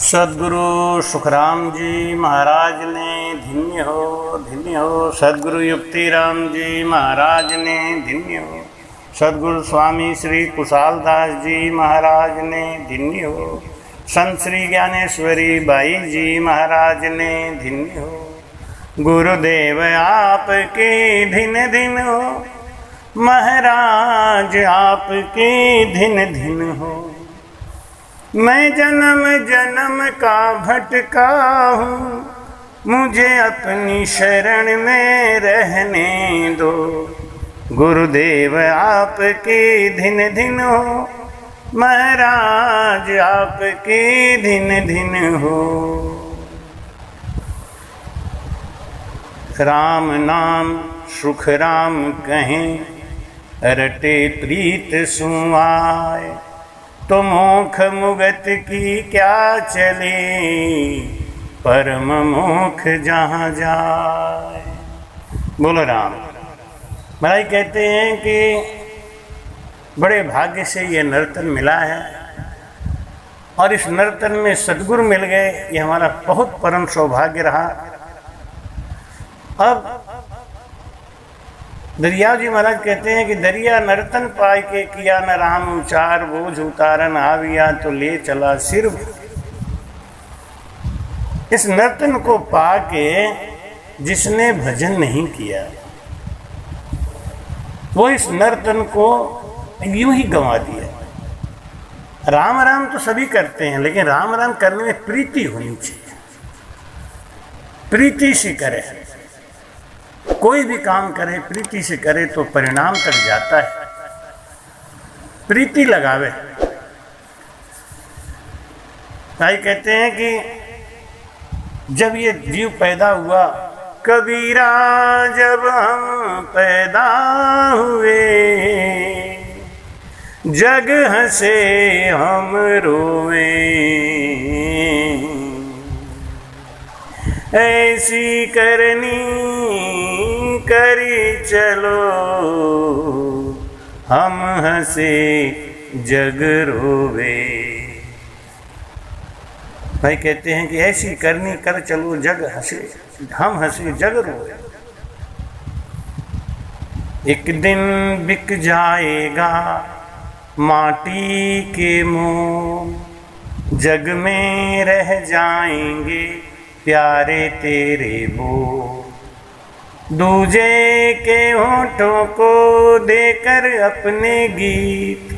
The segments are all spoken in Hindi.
सदगुरु सुखराम जी महाराज ने धन्य हो। सदगुरु युक्तिराम जी महाराज ने धन्य हो। सदगुरु स्वामी श्री कुशाल दास जी महाराज ने धन्य हो। संत श्री ज्ञानेश्वरी बाई जी महाराज ने धन्य हो। गुरुदेव आपके धिन धिन हो, महाराज आपके धिन धिन हो। मैं जन्म जन्म का भटका हूँ, मुझे अपनी शरण में रहने दो। गुरुदेव आपके धिन धिन हो, महाराज आपके धिन धिन हो। राम नाम सुख राम कहें, रटे प्रीत सुआए। तो मोख मुगत की क्या चले, परम मोख जहाँ जाए। बोलो राम। महाराज कहते हैं कि बड़े भाग्य से ये नर्तन मिला है और इस नर्तन में सद्गुरु मिल गए, ये हमारा बहुत परम सौभाग्य रहा। अब दरिया जी महाराज कहते हैं कि दरिया नर्तन पाए के किया न राम उचार, बोझ उतारन आविया तो ले चला सिर। इस नर्तन को पाके जिसने भजन नहीं किया वो इस नर्तन को यूं ही गंवा दिया। राम राम तो सभी करते हैं, लेकिन राम राम करने में प्रीति होनी चाहिए। प्रीति से करे, कोई भी काम करे प्रीति से करे तो परिणाम तक जाता है। प्रीति लगावे। भाई कहते हैं कि जब ये जीव पैदा हुआ, कबीरा जब हम पैदा हुए, जग हंसे हम रोए। ऐसी करनी करी चलो, हम हंसे जग रोवे। भाई कहते हैं कि ऐसी करनी कर चलो, जग हंसे हम हंसे जग रोवे। एक दिन बिक जाएगा माटी के मोह, जग में रह जाएंगे प्यारे तेरे बोल। दूजे के होठों को देकर अपने गीत,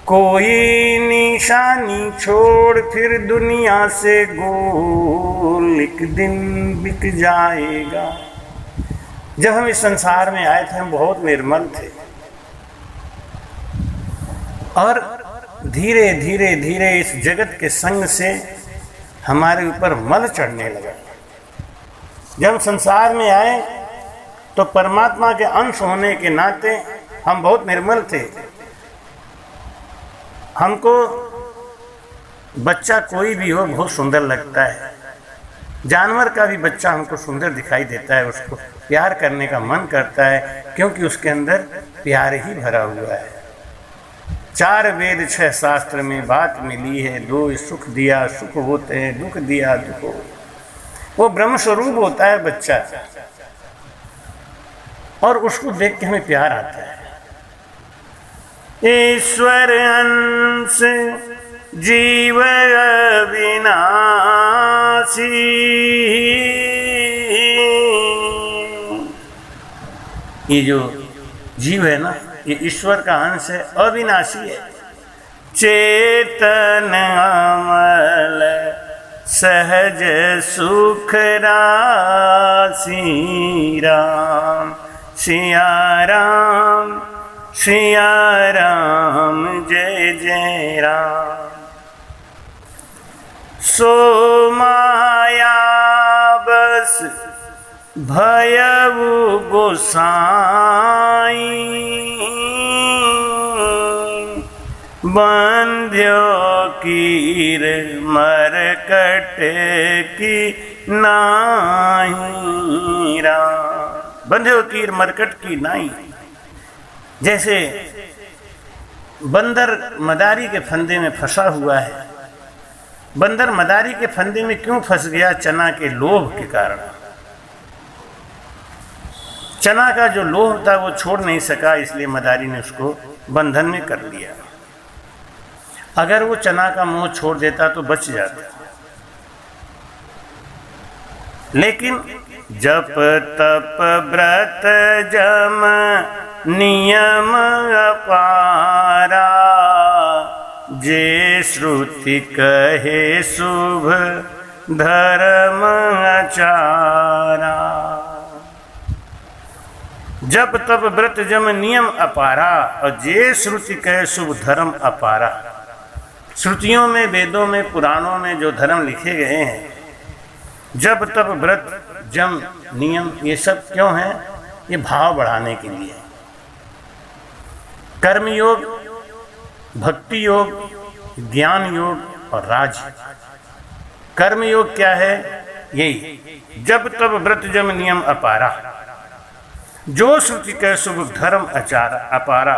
कोई निशानी छोड़ फिर दुनिया से गोल। एक दिन बिक जाएगा। जब हम इस संसार में आए थे हम बहुत निर्मल थे और धीरे धीरे धीरे इस जगत के संग से हमारे ऊपर मल चढ़ने लगा। जब हम संसार में आए तो परमात्मा के अंश होने के नाते हम बहुत निर्मल थे। हमको बच्चा कोई भी हो बहुत सुंदर लगता है। जानवर का भी बच्चा हमको सुंदर दिखाई देता है, उसको प्यार करने का मन करता है, क्योंकि उसके अंदर प्यार ही भरा हुआ है। 4 वेद 6 शास्त्र में बात मिली है, 2 सुख दिया सुख होते हैं, दुख दिया दुख हो। वो ब्रह्म स्वरूप होता है बच्चा, और उसको देख के हमें प्यार आता है। ईश्वर अंश जीव अविनाशी, ये जो जीव है ना, ये ईश्वर का अंश है, अविनाशी है। चेतन अमल सहज सुख राशि, राम सिया राम जय जय राम। सो माया बस भयउ गोसाई, बंध्यो कीर मरकट की नाई, राम बंध्यो कीर मरकट की नाई। जैसे बंदर मदारी के फंदे में फंसा हुआ है बंदर मदारी के फंदे में क्यों फंस गया? चना के लोभ के कारण। चना का जो लोभ था वो छोड़ नहीं सका, इसलिए मदारी ने उसको बंधन में कर लिया। अगर वो चना का मोह छोड़ देता तो बच जाता, लेकिन जप तप व्रत जम नियम अपारा, जे श्रुति कहे शुभ धर्म आचारा। जप तप व्रत जम नियम अपारा, और जे श्रुति कहे शुभ धर्म अपारा। श्रुतियों में, वेदों में, पुराणों में जो धर्म लिखे गए हैं, जप तप व्रत जम नियम, ये सब क्यों हैं? ये भाव बढ़ाने के लिए। कर्म योग, भक्ति योग, ज्ञान योग और राज। कर्म योग क्या है? यही जप तप व्रत जम नियम अपारा, जो श्रुति कह शुभ धर्म आचार अपारा।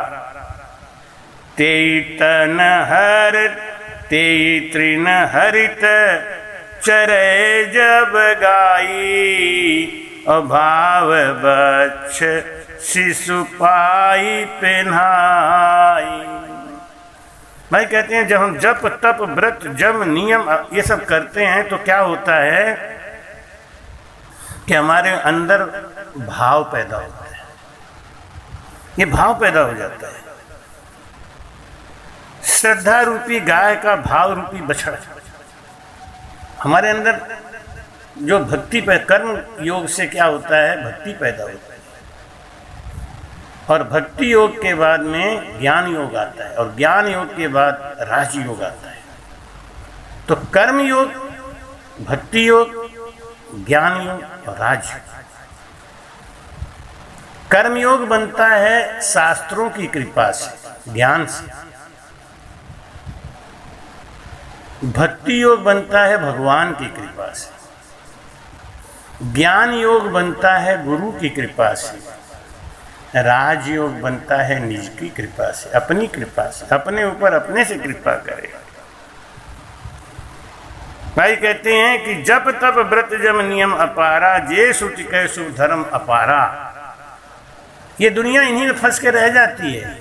तेई तन हर तेई तृण हरित, चरे जब गाई, अभाव बच्छ शिशु पाई पिन्हाई। भाई कहते हैं जब हम जप तप व्रत जम नियम ये सब करते हैं तो क्या होता है कि हमारे अंदर भाव पैदा होता है। ये भाव पैदा हो जाता है। श्रद्धा रूपी गाय का भाव रूपी बछड़ा हमारे अंदर जो भक्ति पे कर्म योग से क्या होता है? भक्ति पैदा होता है। और भक्ति योग के बाद में ज्ञान योग आता है, और ज्ञान योग के बाद राज योग आता है। तो कर्म योग, भक्ति योग, ज्ञान योग और राज। कर्म योग बनता है शास्त्रों की कृपा से, ज्ञान से। भक्ति योग बनता है भगवान की कृपा से। ज्ञान योग बनता है गुरु की कृपा से। राज योग बनता है निज की कृपा से, अपनी कृपा से, अपने ऊपर अपने से कृपा करेगा। भाई कहते हैं कि जप तप व्रत जम नियम अपारा, जे श्रुति कह शुभ धर्म अपारा। ये दुनिया इन्हीं में फंस के रह जाती है।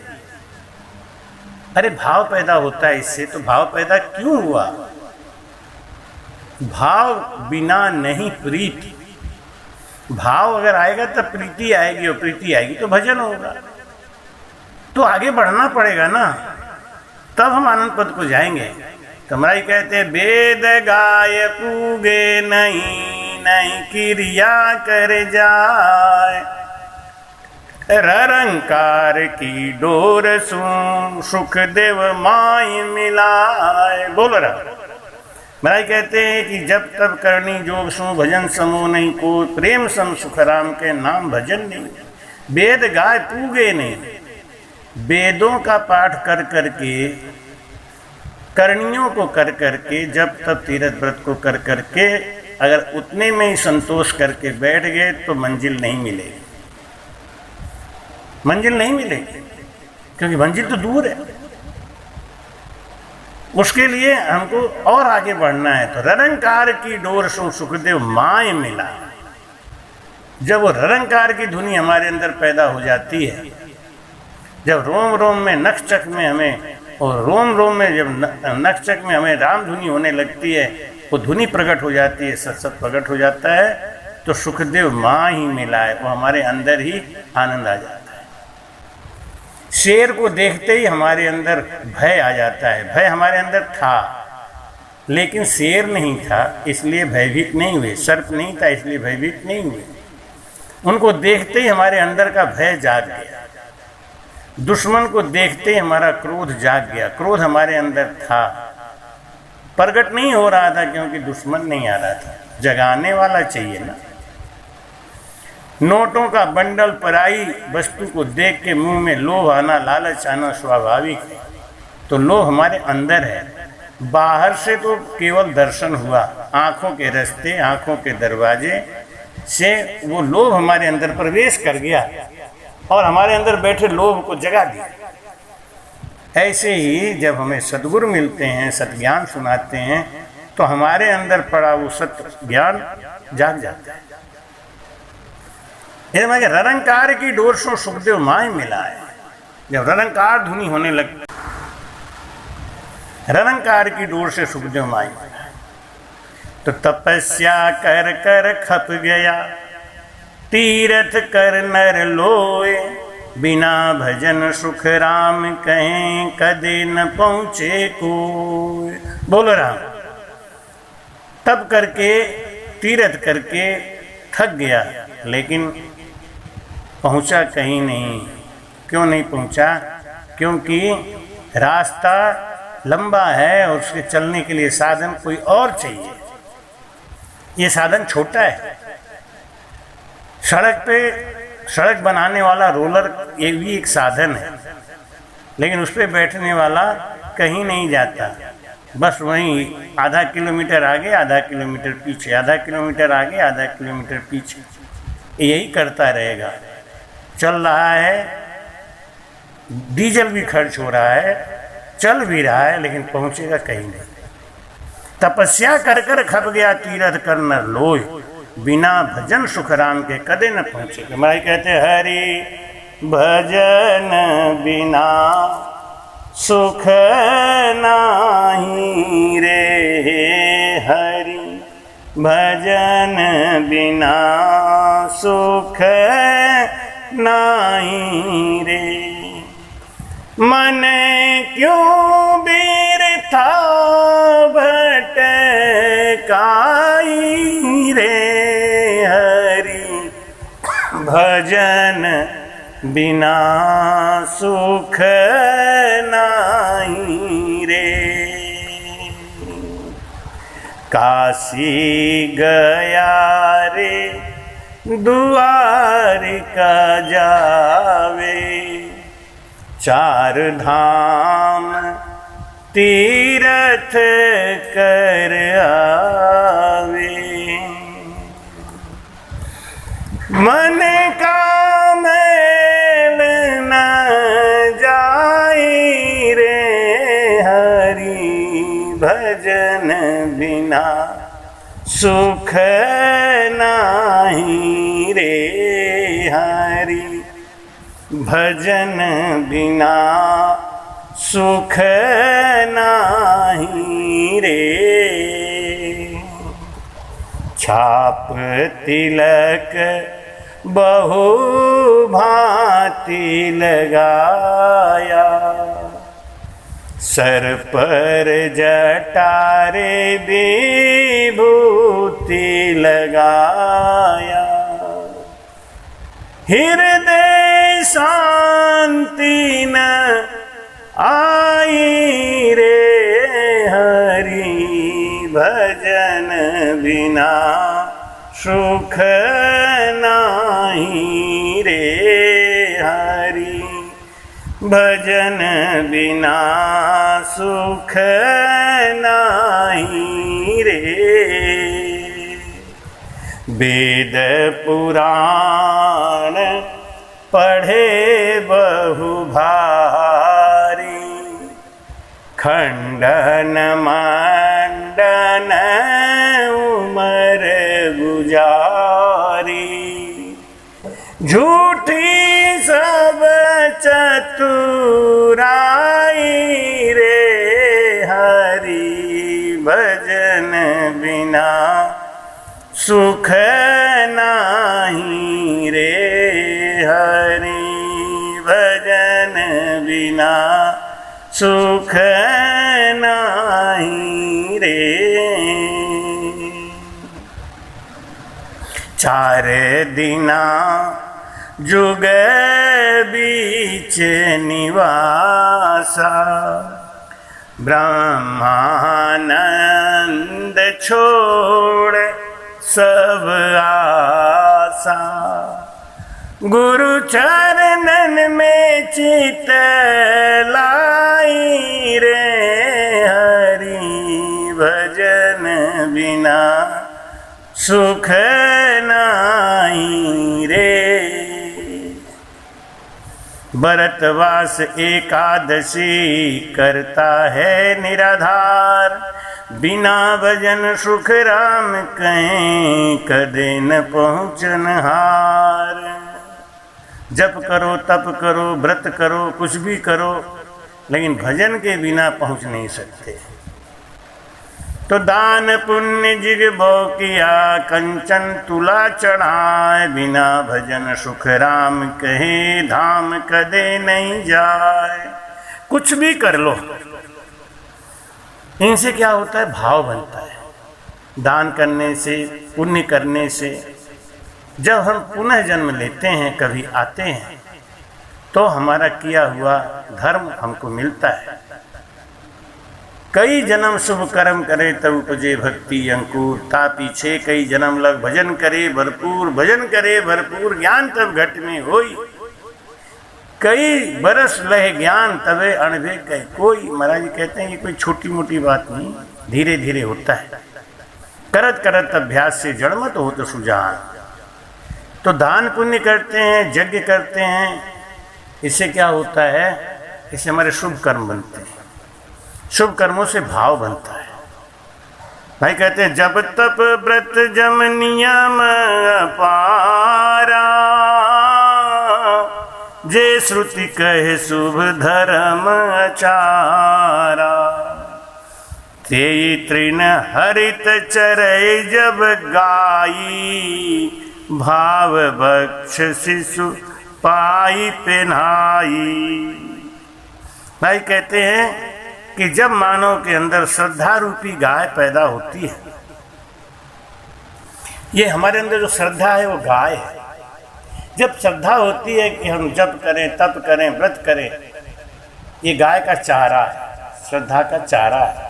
अरे भाव पैदा होता है इससे, तो भाव पैदा क्यों हुआ? भाव बिना नहीं प्रीति। भाव अगर आएगा तब प्रीति आएगी, और प्रीति आएगी तो भजन होगा। तो आगे बढ़ना पड़ेगा ना, तब हम आनंद पद को जाएंगे। कमराई कहते हैं वेद गाय पूगे नहीं, नहीं क्रिया कर जाए, ररंकार की डोर सुन सुख देव माई मिलाए। बोल रहा भाई कहते हैं कि जब तब करनी जोग सु भजन समो नहीं को, प्रेम सम सुख राम के नाम भजन नहीं। वेद गाय पूगे नहीं, वेदों का पाठ कर करके, करनियों को कर करके, जब तब तीर्थ व्रत को कर करके अगर उतने में ही संतोष करके बैठ गए तो मंजिल नहीं मिलेगी। मंजिल नहीं मिलेगी, क्योंकि मंजिल तो दूर है। उसके लिए हमको और आगे बढ़ना है। तो ररंकार की डोर सो सुखदेव माय मिला। जब वो ररंकार की धुनी हमारे अंदर पैदा हो जाती है, जब रोम रोम में नखचक में हमें, और रोम रोम में जब नखचक में हमें राम धुनी होने लगती है, वो धुनी प्रकट हो जाती है, सत सत प्रकट हो जाता है, तो सुखदेव माँ ही मिला है, वो हमारे अंदर ही आनंद आ जाता है। शेर को देखते ही हमारे अंदर भय आ जाता है। भय हमारे अंदर था, लेकिन शेर नहीं था इसलिए भयभीत नहीं हुए, सर्प नहीं था इसलिए भयभीत नहीं हुए। उनको देखते ही हमारे अंदर का भय जाग गया। दुश्मन को देखते ही हमारा क्रोध जाग गया। क्रोध हमारे अंदर था, प्रकट नहीं हो रहा था क्योंकि दुश्मन नहीं आ रहा था। जगाने वाला चाहिए ना। नोटों का बंडल, पराई वस्तु को देख के मुंह में लोभ आना, लालच आना स्वाभाविक है। तो लोभ हमारे अंदर है। बाहर से तो केवल दर्शन हुआ, आँखों के रास्ते, आँखों के दरवाजे से वो लोभ हमारे अंदर प्रवेश कर गया और हमारे अंदर बैठे लोभ को जगा दिया। ऐसे ही जब हमें सद्गुरु मिलते हैं, सत्ज्ञान सुनाते हैं, तो हमारे अंदर पड़ा वो सत्य ज्ञान जाग जाता है। ये ररंकार की डोर सो सुखदेव माय मिला है। जब ररंकार धुनी होने लगती, ररंकार की डोर से सुखदेव माय मिला है, तो तपस्या कर कर खप गया तीरथ कर नर लोए, बिना भजन सुख राम कहें कदे न पहुँचे कोई। बोलो राम। तप करके तीरथ करके थक गया, लेकिन पहुंचा कहीं नहीं। क्यों नहीं पहुंचा? क्योंकि रास्ता लंबा है और उसके चलने के लिए साधन कोई और चाहिए। ये साधन छोटा है। सड़क पे सड़क बनाने वाला रोलर ये भी एक साधन है, लेकिन उस पर बैठने वाला कहीं नहीं जाता, बस वहीं आधा किलोमीटर आगे आधा किलोमीटर पीछे, आधा किलोमीटर आगे आधा किलोमीटर पीछे, यही करता रहेगा। चल रहा है, डीजल भी खर्च हो रहा है, चल भी रहा है, लेकिन पहुंचेगा कहीं नहीं। तपस्या कर कर खप गया तीरथ कर नर लोय, बिना भजन सुख राम के कदे न पहुँचे। हमारे कहते हरि भजन बिना सुख नाही रे, हरि भजन बिना सुख नाही रे। मन क्यों बिरथा भटकाई रे, हरि भजन बिना सुख नाही रे। काशी गया रे द्वारिका जावे, चार धाम तीरथ कर आवे। मन का मैल न जाई रे, हरि भजन बिना सुख नाही रे, हरि भजन बिना सुख नाही रे। छाप तिलक बहु भांति लगाया, सर पर जटारे विभूति लगाया। हृदय शांति न आई रे, हरि भजन बिना सुख नाही रे, हरि भजन बिना सुख नाही रे। वेद पुराण पढ़े बहु भारी, खंडन मंडन उमर गुजारी। झूठी सब चतुराई रे, हरि भजन बिना सुख नाही रे, हरि भजन बिना सुख नाही रे। चार दिना जुग बीच निवासा, ब्रह्मानंद छोड़ सब आसा। गुरु चरणन में चित लाई रे, हरि भजन बिना सुख नाही रे। भरतवास एकादशी करता है निराधार, बिना भजन सुख राम कहें, कदे न पहुँचन हार। जप करो, तप करो, व्रत करो, कुछ भी करो, लेकिन भजन के बिना पहुँच नहीं सकते। तो दान पुण्य जिग भो किया, कंचन तुला चढ़ाए, बिना भजन सुख राम कहे, धाम कदे नहीं जाए। कुछ भी कर लो, इनसे क्या होता है? भाव बनता है। दान करने से, पुण्य करने से जब हम पुनः जन्म लेते हैं, कभी आते हैं, तो हमारा किया हुआ धर्म हमको मिलता है। कई जन्म शुभ कर्म करे तब उपजे भक्ति अंकुर, ता पीछे कई जन्म लग भजन करे भरपूर, भजन करे भरपूर, ज्ञान तब घट में होई, कई बरस लहे ज्ञान तबे अणभे कहे कोई। महाराज जी कहते हैं ये कोई छोटी मोटी बात नहीं, धीरे धीरे होता है। करत करत अभ्यास से जड़ मत हो तो सुजान। तो दान पुण्य करते हैं, यज्ञ करते हैं, इससे क्या होता है? इससे हमारे शुभ कर्म बनते हैं, शुभ कर्मों से भाव बनता है। भाई कहते हैं जब तप व्रत जम नियम पारा, जे श्रुति कहे शुभ धर्म आचारा, ते तृण हरित चरय जब गाई, भाव बक्ष शिशु पाई पेन्हाई। भाई कहते हैं कि जब मानव के अंदर श्रद्धा रूपी गाय पैदा होती है, ये हमारे अंदर जो श्रद्धा है वो गाय है। जब श्रद्धा होती है कि हम जप करें, तप करें, व्रत करें, ये गाय का चारा है, श्रद्धा का चारा है।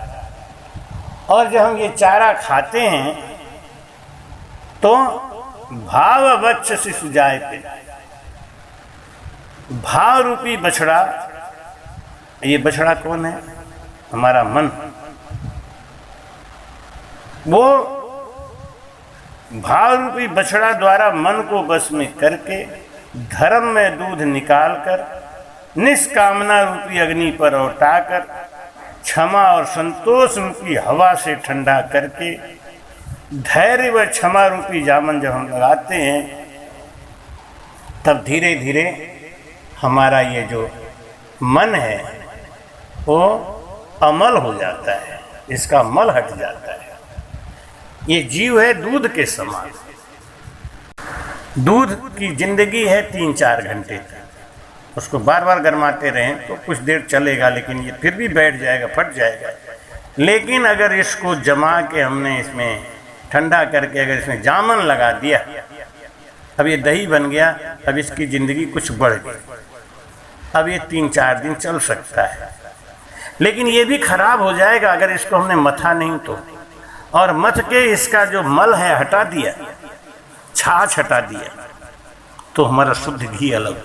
और जब हम ये चारा खाते हैं तो भाव वक्ष से सुजाए पे, भाव रूपी बछड़ा, ये बछड़ा कौन है? हमारा मन। वो भाव रूपी बछड़ा द्वारा मन को बस में करके धर्म में दूध निकालकर निष्कामना रूपी अग्नि पर औटाकर क्षमा और संतोष रूपी हवा से ठंडा करके धैर्य व क्षमा रूपी जामन जब हम लगाते हैं, तब धीरे धीरे हमारा ये जो मन है वो अमल हो जाता है, इसका मल हट जाता है। ये जीव है दूध के समान। दूध की जिंदगी है 3-4 घंटे तक। उसको बार बार गरमाते रहें तो कुछ देर चलेगा, लेकिन ये फिर भी बैठ जाएगा, फट जाएगा। लेकिन अगर इसको जमा के हमने इसमें ठंडा करके अगर इसमें जामन लगा दिया, अब ये दही बन गया, अब इसकी ज़िंदगी कुछ बढ़ गई। अब ये 3-4 दिन चल सकता है, लेकिन ये भी खराब हो जाएगा अगर इसको हमने मथा नहीं तो। और मथ के इसका जो मल है हटा दिया, छाछ हटा दिया, तो हमारा शुद्ध घी अलग।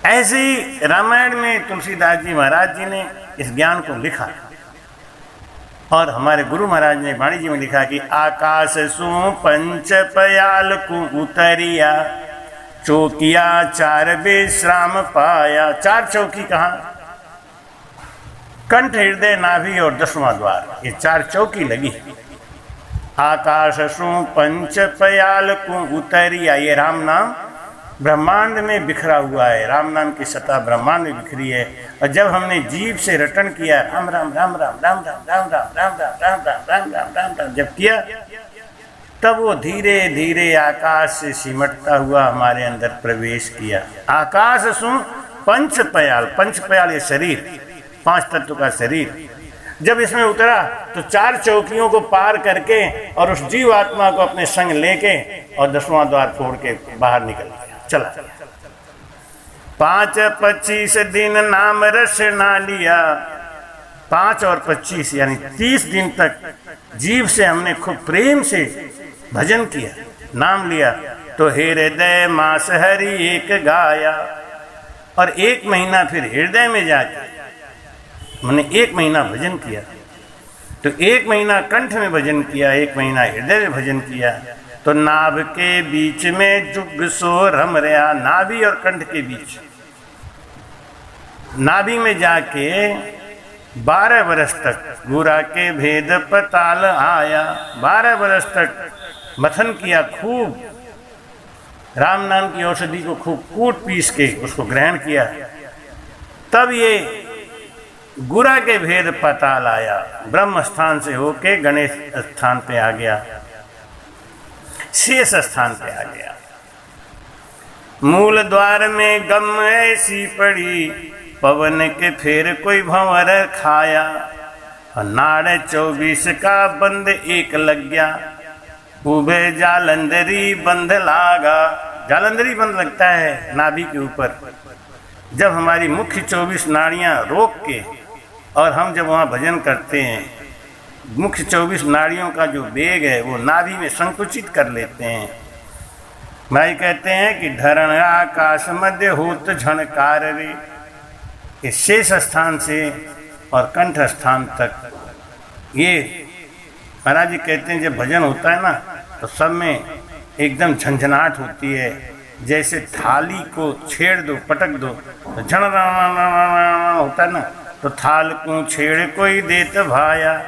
ऐसे ही रामायण में तुलसीदास जी महाराज जी ने इस ज्ञान को लिखा, और हमारे गुरु महाराज ने वाणी जी में लिखा कि आकाश सु पंच पयाल को उतरिया, चौकिया 4 विश्राम पाया। 4 चौकी कहाँ? कंठ, हृदय, नाभि और 10वां द्वार, ये 4 चौकी लगी। आकाश सु पंच पयाल को उतरिया, ये राम नाम ब्रह्मांड में बिखरा हुआ है, राम नाम की सत्ता ब्रह्मांड में बिखरी है। और जब हमने जीव से रटन किया राम राम राम राम राम राम राम राम राम राम राम राम राम राम राम राम जब किया, तब वो धीरे धीरे आकाश से सिमटता हुआ हमारे अंदर प्रवेश किया। आकाश सु पंच पयाल, पंच पयाल ये शरीर, 5 तत्व का शरीर जब इसमें उतरा तो 4 चौकियों को पार करके और उस जीव आत्मा को अपने संग लेके और 10वां द्वार फोड़ के बाहर निकल गया, चला गया। 5-25 दिन नाम रस ना लिया, 5 और 25 यानी 30 दिन तक जीव से हमने खूब प्रेम से भजन किया, नाम लिया। तो हृदय मास हरि एक गाया, और 1 महीना फिर हृदय में जाके हमने 1 महीना भजन किया। तो 1 महीना कंठ में भजन किया, 1 महीना हृदय में भजन किया। तो नाभ के बीच में जुग सो रम रहा, नाभि और कंठ के बीच, नाभि में जाके 12 वर्ष तक गुरा के भेद पताल आया। 12 वर्ष तक मथन किया, खूब राम नाम की औषधि को खूब कूट पीस के उसको ग्रहण किया, तब ये गुरा के भेद पताल आया, ब्रह्म स्थान से होके गणेश स्थान पे आ गया, शेष स्थान पे आ गया। मूल द्वार में गम ऐसी पड़ी, पवन के फेर कोई भंवर खाया। और नाड़ 24 का बंद एक लग गया, उबे जालंधरी बंद लागा। जालंधरी बंद लगता है नाभि के ऊपर, जब हमारी मुख्य 24 नाड़ियां रोक के और हम जब वहाँ भजन करते हैं, मुख्य 24 नाड़ियों का जो वेग है वो नाभि में संकुचित कर लेते हैं। भाई कहते हैं कि धरण आकाश मध्य होत झणकार रे। इस शेष स्थान से और कंठ स्थान तक ये महाराज जी कहते हैं जब भजन होता है ना तो सब में एकदम झंझनाहट होती है, जैसे थाली को छेड़ दो, पटक दो तो झण होता है ना, तो थाल को छेड़ कोई देत भाया।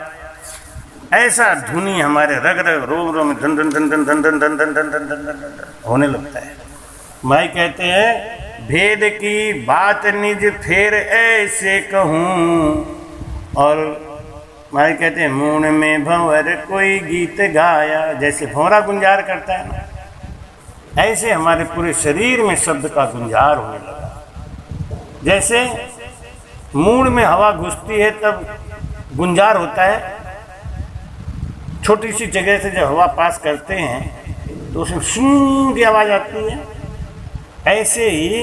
ऐसा धुनी हमारे रग रग रोम रोम में धन धन धन धन धन धन धन धन धन धन धन धन होने लगता है। भाई कहते हैं भेद की बात निज फेर ऐसे कहूँ। और भाई कहते हैं मूण में भंवर कोई गीत गाया। जैसे भंवरा गुंजार करता है ना, ऐसे हमारे पूरे शरीर में शब्द का गुंजार होने लगा। जैसे मूण में हवा घुसती है तब गुंजार होता है, छोटी सी जगह से जब हवा पास करते हैं तो उसमें शूं की आवाज़ आती है। ऐसे ही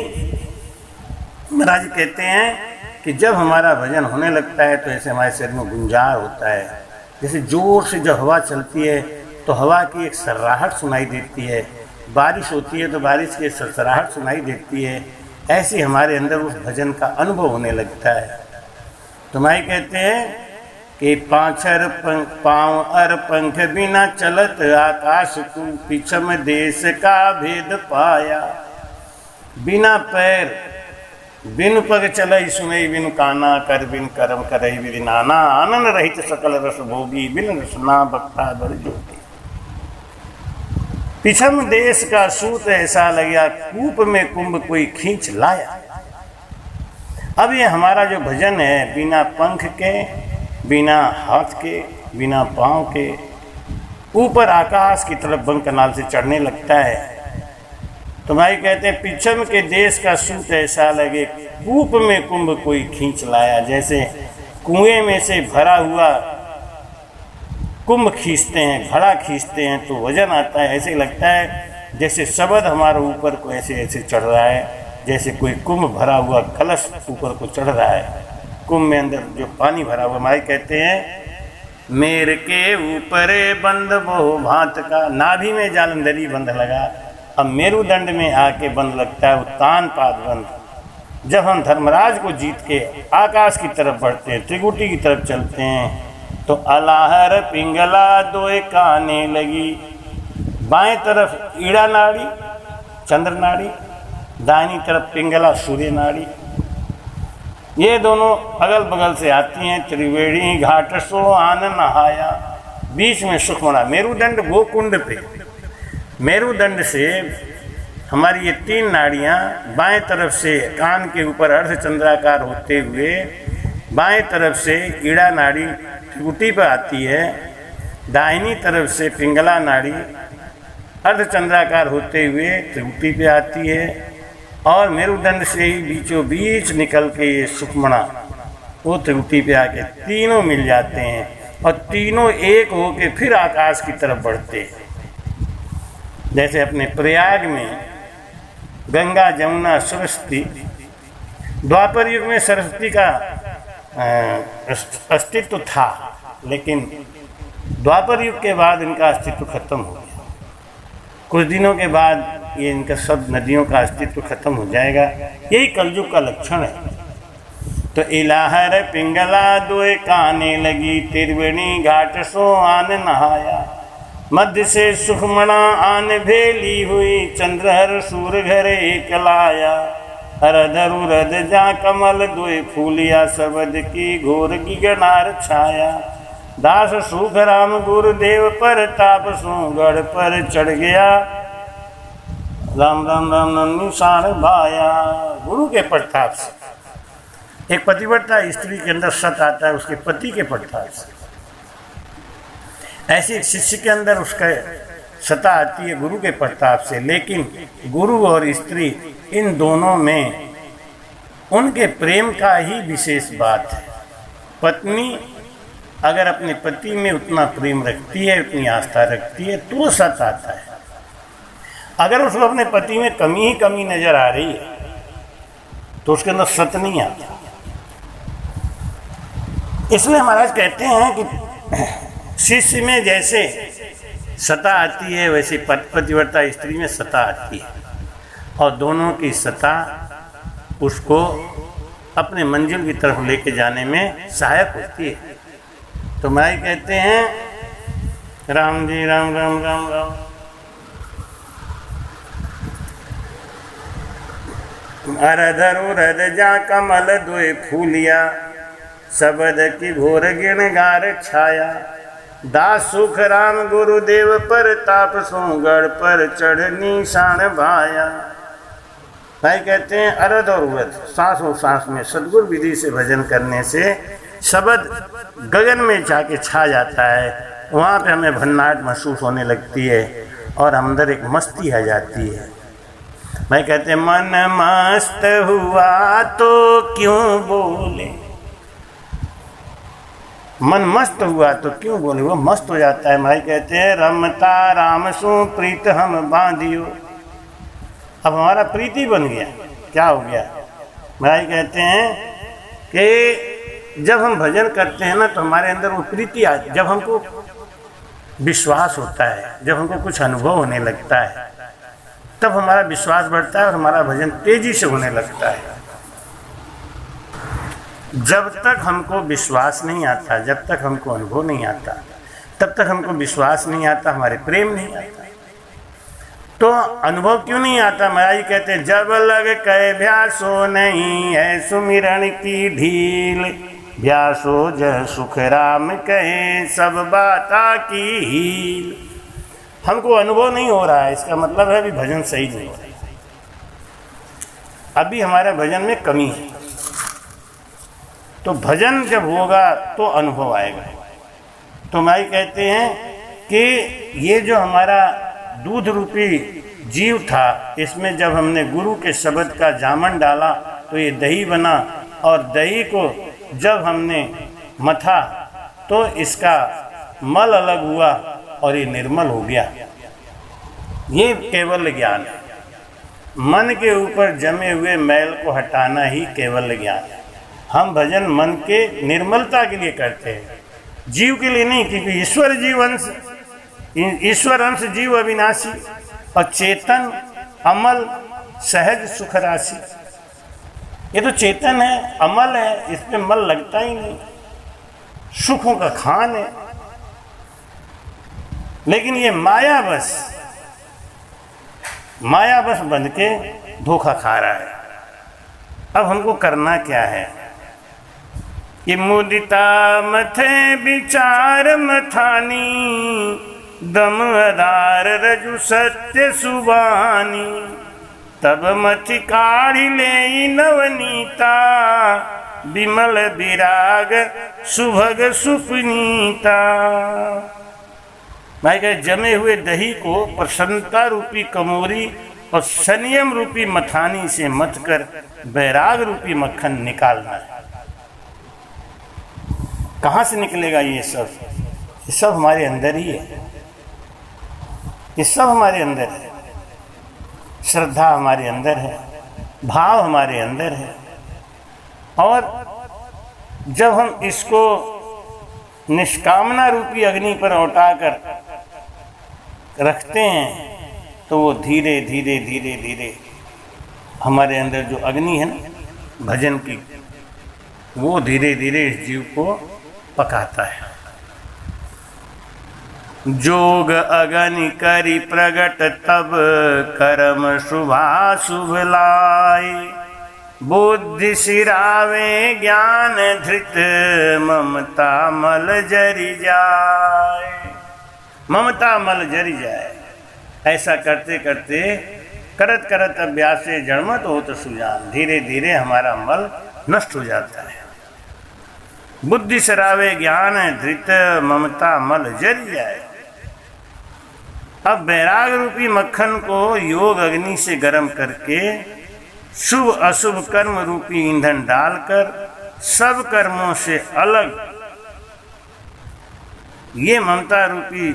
महाराज कहते हैं कि जब हमारा भजन होने लगता है तो ऐसे हमारे शरीर में गुंजार होता है। जैसे जोर से जब हवा चलती है तो हवा की एक सर्राहट सुनाई देती है, बारिश होती है तो बारिश की सरसराहट सुनाई देती है। ऐसे हमारे अंदर उस भजन का अनुभव होने लगता है। तो भाई कहते हैं कि पाँचर पाँव अर पंख बिना चलत आकाश को पिछम देश का भेद पाया। बिना पैर बिन पग चलई सुनई बिन काना कर बिन करम करई बिन नाना आनंद रहित सकल रस भोगी बिन रसना बक्ता बर जोगी। पिछम देश का सूत ऐसा लगा कूप में कुंभ कोई खींच लाया। अब ये हमारा जो भजन है बिना पंख के, बिना हाथ के, बिना पाँव के, ऊपर आकाश की तरफ बंग कनाल से चढ़ने लगता है। तो भाई कहते हैं पिछम के देश का सूत ऐसा लगे कूप में कुंभ कोई खींच लाया। जैसे कुएं में से भरा हुआ कुंभ खींचते हैं, घड़ा खींचते हैं तो वजन आता है। ऐसे लगता है जैसे शब्द हमारे ऊपर को ऐसे ऐसे चढ़ रहा है, जैसे कोई कुंभ भरा हुआ कलश ऊपर को चढ़ रहा है। कुंभ में अंदर जो पानी भरा हुआ, भाई कहते हैं मेर के ऊपर बंद बहु भांत का। नाभि में जालंधरी बंद लगा, अब मेरुदंड में आके बंद लगता है उत्तान पाद बंद। जब हम धर्मराज को जीत के आकाश की तरफ बढ़ते हैं, त्रिकुटी की तरफ चलते हैं तो अलाहर पिंगला दोए काने लगी। बाएं तरफ ईड़ा नाड़ी चंद्र नाड़ी, दाहिनी तरफ पिंगला सूर्य नाड़ी, ये दोनों अगल बगल से आती हैं। त्रिवेणी घाट सो आन नहाया। बीच में सुखमणा मेरुदंड गोकुंड पे, मेरुदंड से हमारी ये 3 नाड़ियाँ बाएं तरफ से कान के ऊपर अर्धचंद्राकार होते हुए बाएं तरफ से ईड़ा नाड़ी त्रिकुटी पर आती है, दाहिनी तरफ से पिंगला नाड़ी अर्धचंद्राकार होते हुए त्रिकुटी पे आती है, और मेरुदंड से ही बीचों बीच निकल के ये सुखमणा वो त्रिकुटी पे आके तीनों मिल जाते हैं और तीनों एक होके फिर आकाश की तरफ बढ़ते हैं। जैसे अपने प्रयाग में गंगा जमुना सरस्वती, द्वापर युग में सरस्वती का अस्तित्व था, लेकिन द्वापर युग के बाद इनका अस्तित्व खत्म हो गया। कुछ दिनों के बाद ये इनका सब नदियों का अस्तित्व खत्म हो जाएगा। यही कलयुग का लक्षण है। तो इलाहर पिंगला दोए काने लगी, त्रिवेणी घाट सो आन नहाया। मध्य से सुखमणा आन भेली हुई, चंद्रहर सूर घर एक लाया। अरधर उरद जा कमल दुई फूलिया, शबद की घोर गिगनार छाया। दास सुख राम गुरुदेव पर, ताप सो गढ़ पर चढ़ गया। राम राम राम निशान भाया। गुरु के प्रताप से एक पतिव्रता स्त्री के अंदर सत आता है, उसके पति के प्रताप से। ऐसे एक शिष्य के अंदर उसका सता आती है गुरु के प्रताप से। लेकिन गुरु और स्त्री इन दोनों में उनके प्रेम का ही विशेष बात है। पत्नी अगर अपने पति में उतना प्रेम रखती है, उतनी आस्था रखती है, तो सत आता है। अगर उसको अपने पति में कमी ही कमी नजर आ रही है तो उसके अंदर सत नहीं आता। इसलिए महाराज कहते हैं कि शिष्य में जैसे सता आती है, वैसे पतिव्रता स्त्री में सता आती है, और दोनों की सता उसको अपने मंजिल की तरफ लेके जाने में सहायक होती है। तो महाराज कहते हैं राम जी राम राम राम राम। अरधर उरद जा कमल दुई फूलिया, शबद की घोर गिणगार छाया। दास सुख राम गुरुदेव पर, ताप सो गढ़ पर चढ़ निशान भाया। भाई कहते हैं अरध और उरद, सांस और सांस में सदगुरु विधि से भजन करने से शब्द गगन में जाके छा जाता है। वहाँ पे हमें भन्नाट महसूस होने लगती है और अंदर एक मस्ती आ जाती है। भाई कहते हैं मन मस्त हुआ तो क्यों बोले, मन मस्त हुआ तो क्यों बोले, वो मस्त हो जाता है। भाई कहते हैं रमता राम सु प्रीत हम बांधियो। अब हमारा प्रीति बन गया, क्या हो गया। भाई कहते हैं कि जब हम भजन करते हैं ना तो हमारे अंदर वो प्रीति आ, जब हमको विश्वास होता है, जब हमको कुछ अनुभव होने लगता है, तब हमारा विश्वास बढ़ता है और हमारा भजन तेजी से होने लगता है। जब तक हमको विश्वास नहीं आता, जब तक हमको अनुभव नहीं आता, तब तक हमको विश्वास नहीं आता, हमारे प्रेम नहीं आता। तो अनुभव क्यों नहीं आता। महाराज कहते हैं जब लग कहे भ्यासो नहीं है सुमिरन की ढील, भ्यासो जय सुख राम कहे सब बाता की हील। हमको अनुभव नहीं हो रहा है, इसका मतलब है अभी भजन सही नहीं हो रहा है, अभी हमारे भजन में कमी है। तो भजन जब होगा तो अनुभव आएगा। तो माई कहते हैं कि ये जो हमारा दूध रूपी जीव था, इसमें जब हमने गुरु के शब्द का जामन डाला तो ये दही बना, और दही को जब हमने मथा तो इसका मल अलग हुआ और ये निर्मल हो गया। ये केवल ज्ञान है। मन के ऊपर जमे हुए मैल को हटाना ही केवल ज्ञान है। हम भजन मन के निर्मलता के लिए करते हैं, जीव के लिए नहीं, क्योंकि ईश्वर जीव अंश, ईश्वर अंश जीव अविनाशी और चेतन अमल सहज सुख राशि। ये तो चेतन है, अमल है, इसमें मल लगता ही नहीं, सुखों का खान है। लेकिन ये माया बस बन के धोखा खा रहा है। अब हमको करना क्या है कि मुदिता मथे विचार मथानी, दम आधार रजु सत्य सुबानी, तब मथि काढ़ी ले नवनीता, विमल विराग सुभग सुपनीता। भाई कहे जमे हुए दही को प्रसन्नता रूपी कमोरी और संयम रूपी मथानी से मथ कर बैराग रूपी मक्खन निकालना है। कहाँ से निकलेगा ये सब? ये सब हमारे अंदर ही है, ये सब हमारे अंदर है। श्रद्धा हमारे अंदर है, भाव हमारे अंदर है, और जब हम इसको निष्कामना रूपी अग्नि पर औटा कर रखते हैं तो वो धीरे धीरे धीरे धीरे हमारे अंदर जो अग्नि है ना भजन की, वो धीरे धीरे इस जीव को पकाता है। जोग अगनि करी प्रगट तब कर्म शुभा शुभ लाए, बुद्धि सिरावे ज्ञान धृत ममता मल जरी जाए। ममता मल जरी जाए। ऐसा करते करते करत करत अभ्यास से जड़मत हो तो सुजान, धीरे धीरे हमारा मल नष्ट हो जाता है। बुद्धि सरावे ज्ञान धृत ममता मल जरी जाए। अब वैराग रूपी मक्खन को योग अग्नि से गर्म करके शुभ अशुभ कर्म रूपी ईंधन डालकर सब कर्मों से अलग ये ममता रूपी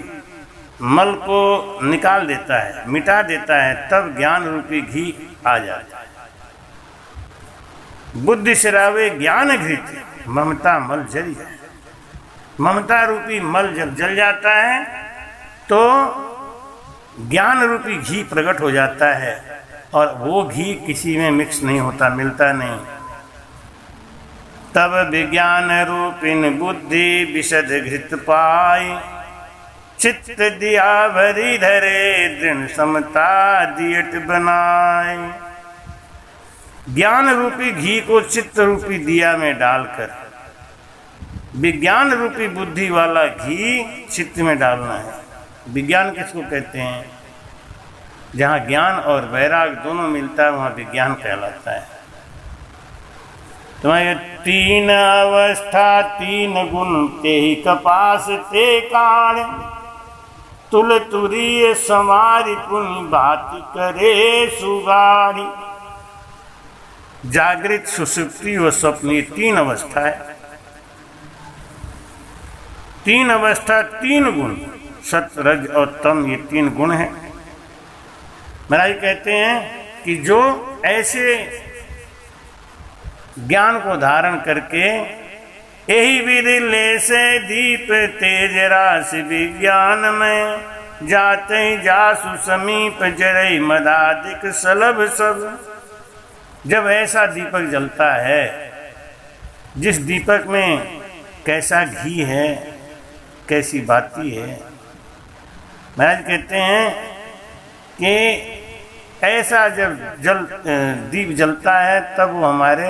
मल को निकाल देता है, मिटा देता है, तब ज्ञान रूपी घी आ जाता है। बुद्धि सिरावे ज्ञान घृत ममता मल जल जाए। ममता रूपी मल जब जल जाता है तो ज्ञान रूपी घी प्रकट हो जाता है, और वो घी किसी में मिक्स नहीं होता, मिलता नहीं। तब विज्ञान रूपिन बुद्धि विशद घृत पाई, चित्त दिया भरी धरे दृढ़ समता दियट बनाए। ज्ञान रूपी घी को चित्त रूपी दिया में डालकर विज्ञान रूपी बुद्धि वाला घी चित्त में डालना है। विज्ञान किसको कहते हैं? जहाँ ज्ञान और वैराग दोनों मिलता है वहाँ विज्ञान कहलाता है। तुम्हारे तीन अवस्था तीन गुण ते ही कपास ते काण, तुल तुरीय समारी पुनि बात करे सुगारी। जागृत, सुषुप्ति व स्वप्न, ये तीन अवस्था है। तीन अवस्था तीन गुण, सत रज और तम, ये तीन गुण हैं। महाराज कहते हैं कि जो ऐसे ज्ञान को धारण करके यही विधि ले से दीप तेज राशि विज्ञान में, जाते जासु समीप जरई मदादिक सलभ सब। जब ऐसा दीपक जलता है, जिस दीपक में कैसा घी है, कैसी बाती है, महाराज कहते हैं कि ऐसा जब दीप जलता है तब वो हमारे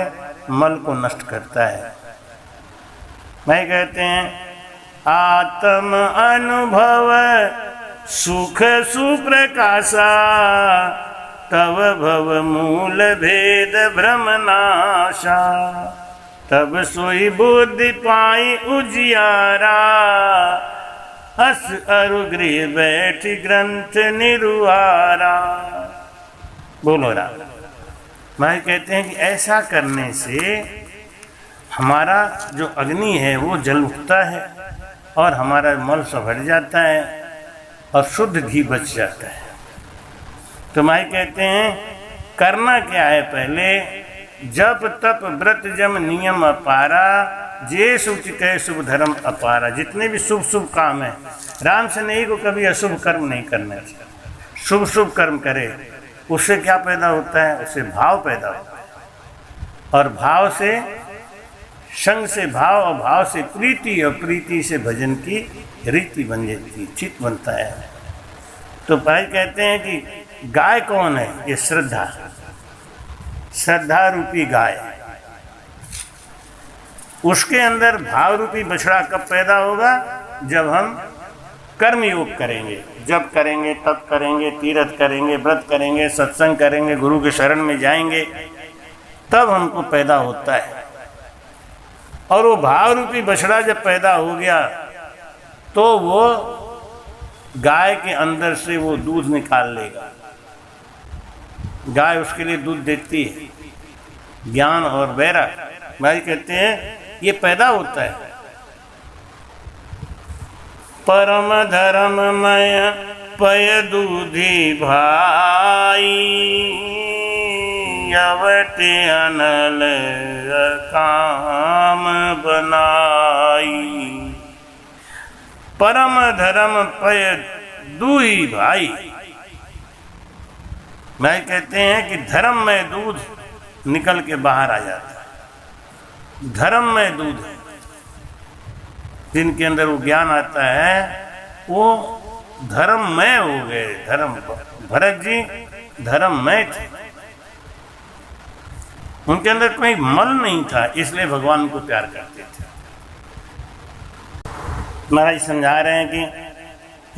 मल को नष्ट करता है। मैं कहते हैं आत्म अनुभव सुख सुप्रकाशा, तब भव मूल भेद भ्रम नाशा। तब सोई बुद्धि पाई उजियारा, हस अरु गृह बैठ ग्रंथ निरुआरा। बोलो राम। मैं कहते हैं कि ऐसा करने से हमारा जो अग्नि है वो जल उठता है और हमारा मल सब हट जाता है और शुद्ध घी बच जाता है। तो मैं कहते हैं करना क्या है? पहले जप तप व्रत जम नियम अपारा, जे शुचि कहे शुभ धर्म अपारा। जितने भी शुभ शुभ काम है, राम से नहीं को कभी अशुभ कर्म नहीं करना चाहिए। शुभ शुभ कर्म करे, उससे क्या पैदा होता है? उससे भाव पैदा होता है, और भाव से संग से भाव, और भाव से प्रीति, और प्रीति से भजन की रीति बन जाती है, चित्त बनता है। तो भाई कहते हैं कि गाय कौन है? ये श्रद्धा, श्रद्धा रूपी गाय। उसके अंदर भाव रूपी बछड़ा कब पैदा होगा? जब हम कर्म योग करेंगे, जब करेंगे, तब करेंगे, तीर्थ करेंगे, व्रत करेंगे, सत्संग करेंगे, गुरु के शरण में जाएंगे, तब हमको पैदा होता है। और वो भाव रूपी बछड़ा जब पैदा हो गया तो वो गाय के अंदर से वो दूध निकाल लेगा। गाय उसके लिए दूध देती है। ज्ञान और वैराग भाई कहते हैं ये पैदा होता है। परम धर्ममय पय दूधी भाई, अवटे अनल काम बनाई। परम धर्म पय दूही भाई, मैं कहते हैं कि धर्म में दूध निकल के बाहर आ जाता है। धर्म में दूध है, जिनके अंदर वो ज्ञान आता है वो धर्ममय हो गए। धर्म, भरत जी धर्ममय थे। उनके अंदर कोई मल नहीं था, इसलिए भगवान उनको प्यार करते थे। महाराज समझा रहे हैं कि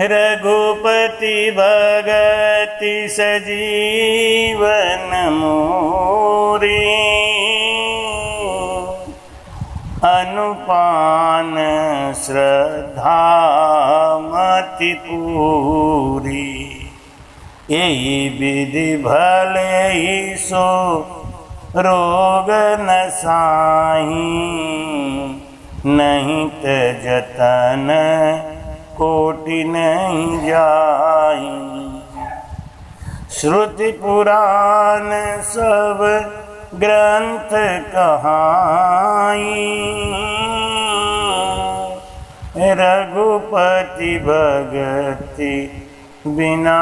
रघुपति भगति सजीवन मोरी, अनुपान श्रद्धा मति पूरी, यही विधि भले सो रोग न साही, नहीं त जतन कोटि नहीं जाई। श्रुति पुराण सब ग्रंथ कहाई, रघुपति भगति बिना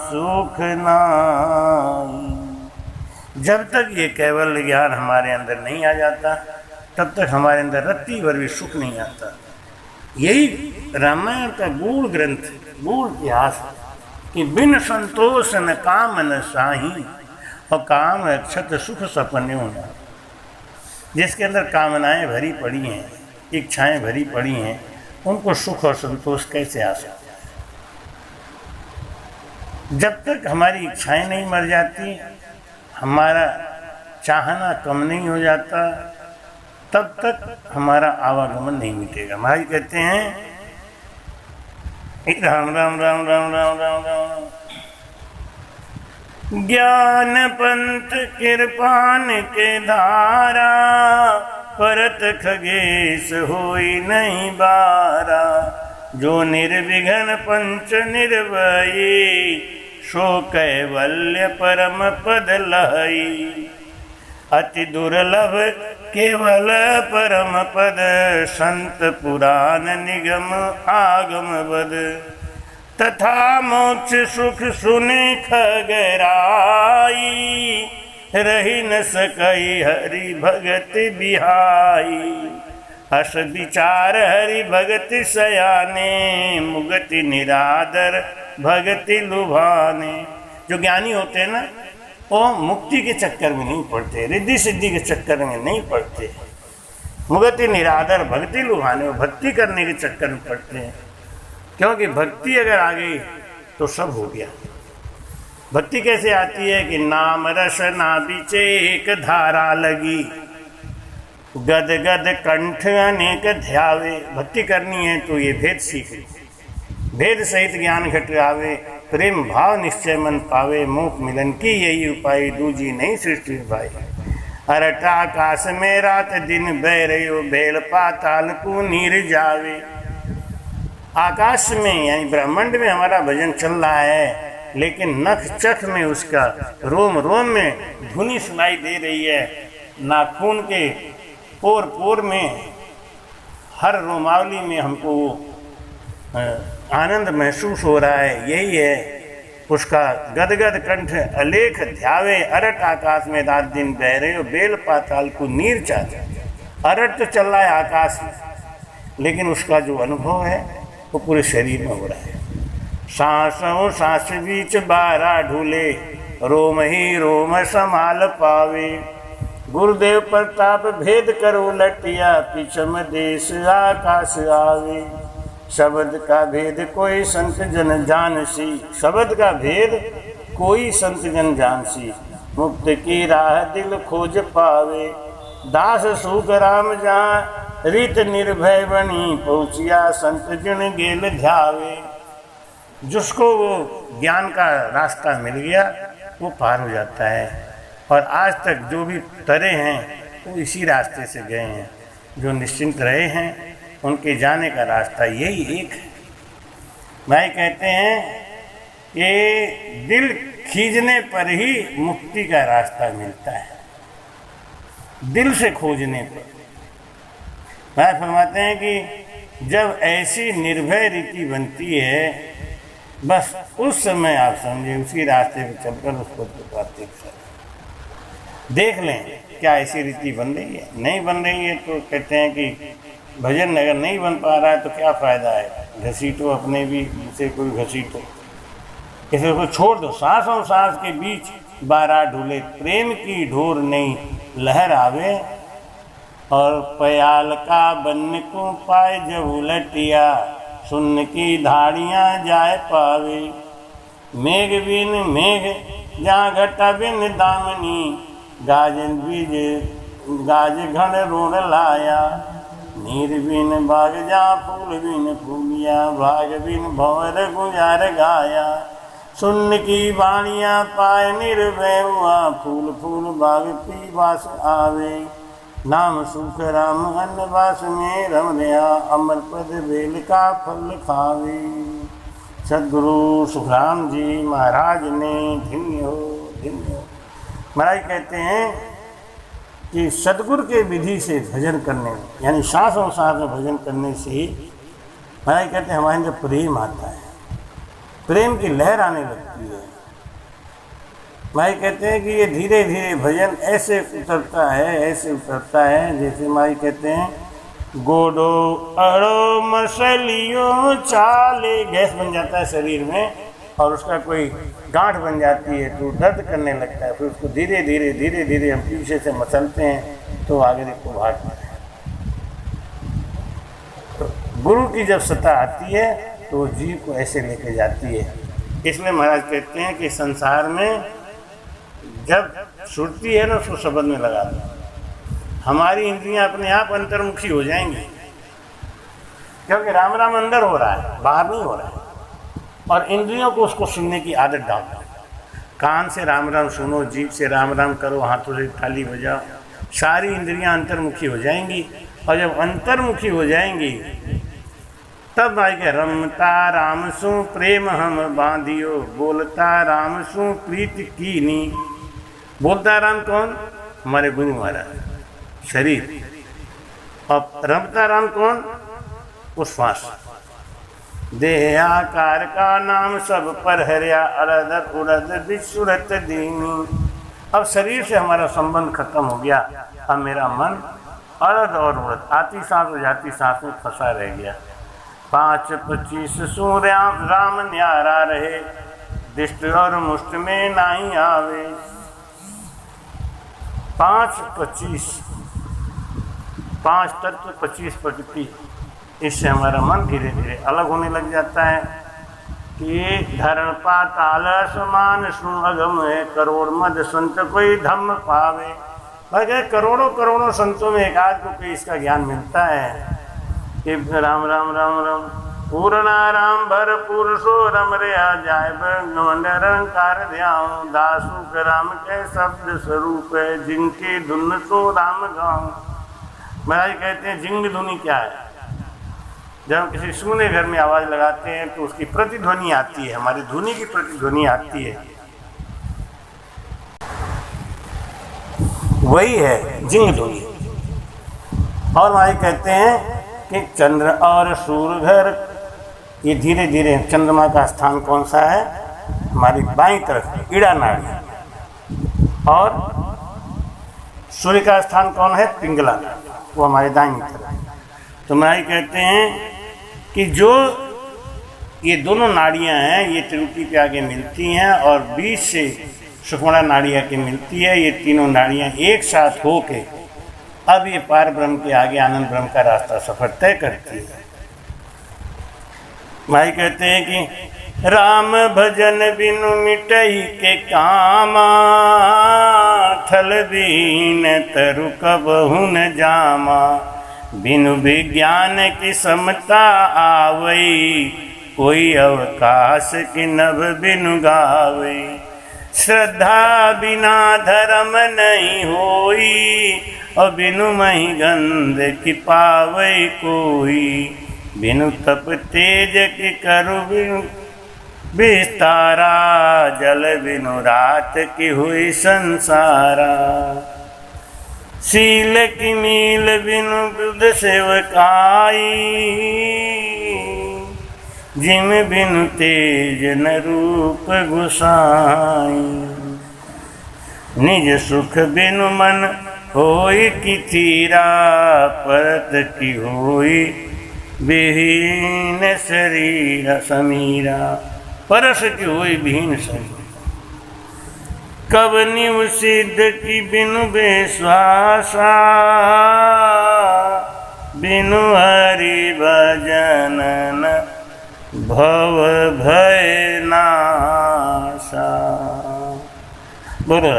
सुख नाई। जब तक ये केवल ज्ञान हमारे अंदर नहीं आ जाता, तब तक हमारे अंदर रत्ती भर भी सुख नहीं आता। यही रामायण का गूढ़ ग्रंथ, गूढ़ इतिहास कि बिन संतोष न काम न साही, और काम अक्षत सुख सपने होना। जिसके अंदर कामनाएं भरी पड़ी हैं, इच्छाएं भरी पड़ी हैं, उनको सुख और संतोष कैसे आ सकता? जब तक हमारी इच्छाएं नहीं मर जाती, हमारा चाहना कम नहीं हो जाता, तब तक हमारा आवागमन नहीं मिटेगा। महाराज कहते हैं राम राम राम राम राम राम राम, ज्ञान पंथ कृपान के धारा, परत खगेश होई नहीं बारा। जो निर्विघ्न पंच निर्भयी, सो कैवल्य परम पद लहई। अति दुर्लभ केवल परम पद, संत पुराण निगम आगम बद। तथा मोक्ष सुख सुने खगराई, रही न सकई हरि भगत बिहाई। हस विचार हरि भगत सयाने, मुगति निरादर भगति लुभाने। जो ज्ञानी होते हैं ना, वो मुक्ति के चक्कर में नहीं पड़ते, रिद्धि सिद्धि के चक्कर में नहीं पड़ते। मुगति निरादर भक्ति लुभाने, वो भक्ति करने के चक्कर में पड़ते हैं। क्योंकि भक्ति अगर आ गई तो सब हो गया। भक्ति कैसे आती है कि नाम रस ना बीचे एक धारा लगी, गद गद कंठ अनेक ध्यावे। भक्ति करनी है तो ये भेद सीखे, भेद सहित ज्ञान घट आवे। प्रेम भाव निश्चय मन पावे, मोक्ष मिलन की यही उपाय, दूजी नहीं सृष्टि भाई। अरटा आकाश में रात दिन बह रही, भेड़ पाताल को नीर जावे। आकाश में यानी ब्रह्मांड में हमारा भजन चल रहा है, लेकिन नख चख में उसका रोम रोम में धुनी सुनाई दे रही है। नाखून के पोर पोर में, हर रोमावली में हमको आनंद महसूस हो रहा है। यही है उसका गदगद कंठ अलेख ध्यावे। अरट आकाश में रात दिन बह रहे हो, बेल पाताल को नीर चाहे। अरट तो चल रहा है आकाश में, लेकिन उसका जो अनुभव है वो पूरे शरीर में हो रहा है। सांसों सांस बीच बारा ढूले, रोम ही रोम संभाल पावे। गुरुदेव प्रताप भेद करो लटिया, पिछम देश आकाश आवे। शब्द का भेद कोई संत जन जानसी, शब्द का भेद कोई संत जन जानसी। मुक्त की राह दिल खोज पावे, दास सुख राम जहाँ रीत निर्भय बनी। पहुँचिया संत जन गेल ध्यावे। जिसको वो ज्ञान का रास्ता मिल गया वो पार हो जाता है। और आज तक जो भी तरे हैं वो इसी रास्ते से गए हैं। जो निश्चिंत रहे हैं उनके जाने का रास्ता यही एक है। भाई कहते हैं ये दिल खींचने पर ही मुक्ति का रास्ता मिलता है, दिल से खोजने पर। भाई फरमाते हैं कि जब ऐसी निर्भय रीति बनती है, बस उस समय आप समझे उसी रास्ते पर चलकर उसको प्राप्त देख लें क्या ऐसी रीति बन रही है। नहीं बन रही है तो कहते हैं कि भजन अगर नहीं बन पा रहा है तो क्या फ़ायदा है। घसीटो अपने भी, दूसरे को भी घसीटो, किसी को छोड़ दो। सांस और सांस के बीच बारह ढूले प्रेम की ढोर नई लहर आवे, और पयाल का बन को पाए जब उलटिया, सुन की धाड़ियाँ जाए पावे। मेघ बिन मेघ जहाँ घटा बिन दामनी, गाजन बीज गाज घन रोण लाया। नीर बिन बाग जहाँ फूल बिन फूलिया, भाग बिन भंवर गुजार गाया। सुन की बाणियाँ पाए निर्भय हुआ, फूल फूल बाग पी बास आवे। नाम सुख राम अन्नवास में रम रहा, अमर पद बेल का फल खावे। सदगुरु सुखराम जी महाराज ने धन्य हो धन्य हो। महाराज कहते हैं कि सदगुरु के विधि से भजन करने, यानी सांस और सांस में भजन करने से ही महाराज कहते हैं हमारे अंदर प्रेम आता है, प्रेम की लहर आने लगती है। महाराज कहते हैं कि ये धीरे धीरे भजन ऐसे उतरता है, ऐसे उतरता है, जैसे महाराज कहते हैं गोडो अड़ो मसलियों चाले, गैस बन जाता है शरीर में और उसका कोई गांठ बन जाती है तो दर्द करने लगता है, फिर उसको धीरे धीरे हम पीछे से मसलते हैं तो आगे देखो भागता है। तो गुरु की जब सत्ता आती है तो वो जीव को ऐसे लेके जाती है। इसलिए महाराज कहते हैं कि संसार में जब सुरती है ना उसको शब्द में लगा दो, हमारी इंद्रियां अपने आप अंतर्मुखी हो जाएंगी, क्योंकि राम राम अंदर हो रहा है, बाहर नहीं हो रहा है। और इंद्रियों को उसको सुनने की आदत डाल दो, कान से राम राम सुनो, जीभ से राम राम करो, हाथों से थाली बजाओ, सारी इंद्रियां अंतर्मुखी हो जाएंगी। और जब अंतर्मुखी हो जाएंगी तब भाई के रमता राम सु प्रेम हम बांधियो, बोलता राम सु प्रीत कीनी। बोलता राम कौन? हमारे गुरु महाराज शरीर। और रमता राम कौन? उश्वास। देह आकार का नाम सब पर हरिया, अरद उड़द विसुरत दीनी। अब शरीर से हमारा संबंध खत्म हो गया, अब मेरा मन अरद और उड़द, आती सांस और जाती सांस में फंसा रह गया। 5-25 सूर्य राम न्यारा रहे, दिष्ट और मुष्ट में नहीं आवे। 5-25, 5 तत्व 25 प्रकृति, इससे हमारा मन धीरे धीरे अलग होने लग जाता है कि धरण पाताल समान सुअगम है, करोड़ मद संत कोई धम्म पावे। भाई करोड़ों करोड़ों संतों में एक आध को कोई इसका ज्ञान मिलता है कि राम राम राम राम पूर्णा राम भरपूर सो रम रे आ जाए, निरंकार ध्यान दासुक राम के शब्द स्वरूप है, जिनकी धुन सो राम गाँव। महाराज कहते हैं जिंग धुनी क्या है? जब हम किसी सूने घर में आवाज़ लगाते हैं तो उसकी प्रतिध्वनि आती है, हमारी ध्वनि की प्रतिध्वनि आती है, वही है जिंग ध्वनि। और महाराज कहते हैं कि चंद्र और सूर्य घर, ये धीरे धीरे चंद्रमा का स्थान कौन सा है? हमारी बाईं तरफ ईड़ा नाड़ी। और सूर्य का स्थान कौन है? पिंगला, वो हमारे दाईं तरफ। तो महाराज कहते हैं कि जो ये दोनों नाड़ियां हैं ये त्रिलोकी के आगे मिलती हैं और बीच से सुषुम्ना नाड़ी आके मिलती है। ये तीनों नाड़ियां एक साथ होके अब ये पार ब्रह्म के आगे आनंद ब्रह्म का रास्ता सफर तय करती है। भाई कहते हैं कि राम भजन बिनु मिटई के कामा, थल बीन तरु कबहु न जामा। बिनु विज्ञान की समता आवई, कोई अवकाश की नभ बिनु गावे। श्रद्धा बिना धर्म नहीं होई, और बिनु मही गंध की पावई कोई। बिनु तप तेज की करु बिनु विस्तारा, जल बिनु रात की हुई संसारा। शील की मील बिनु बुद्ध सेवकाई, जिम बिनु तेज न रूप गुसाई। निज सुख बिनु मन होई की थीरा, परत की होई विहीन शरीर समीरा। परस की होई विहीन शरीर। कब निव सिद्ध की बिनु विश्वासा, बिनु हरि भजन न भव भय नाशा। बोलो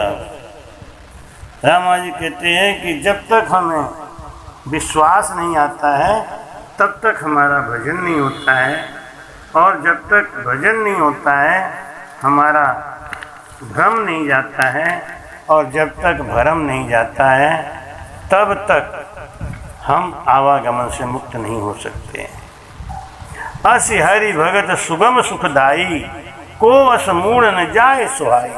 रामा जी कहते हैं कि जब तक हमें विश्वास नहीं आता है तब तक हमारा भजन नहीं होता है, और जब तक भजन नहीं होता है हमारा भ्रम नहीं जाता है, और जब तक भ्रम नहीं जाता है तब तक हम आवागमन से मुक्त नहीं हो सकते। असि हरि भगत सुगम सुखदाई, को अस मूढ़ न जाए सुहाई।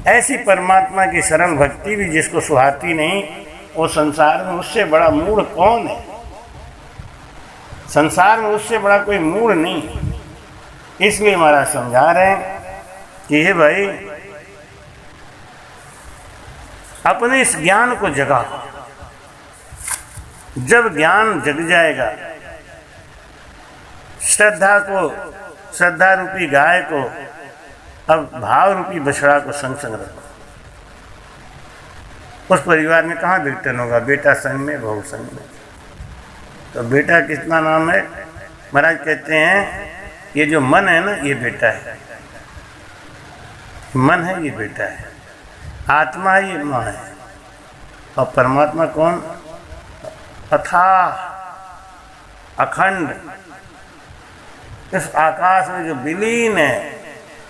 ऐसी परमात्मा की सरल भक्ति भी जिसको सुहाती नहीं, वो संसार में उससे बड़ा मूढ़ कौन है? संसार में उससे बड़ा कोई मूढ़ नहीं। इसलिए महाराज समझा रहे हैं कि हे भाई, अपने इस ज्ञान को जगा। जब ज्ञान जग जाएगा, श्रद्धा रूपी गाय को, अब भाव रूपी बछड़ा को संग संग रखो। उस परिवार में कहाँ विघटन होगा? बेटा संग में, बहू संग में। तो बेटा कितना नाम है? महाराज कहते हैं ये जो मन है ना, ये बेटा है। मन है, ये बेटा है। आत्मा है, ये माँ है। और परमात्मा कौन? अथाह अखंड, इस आकाश में जो विलीन है,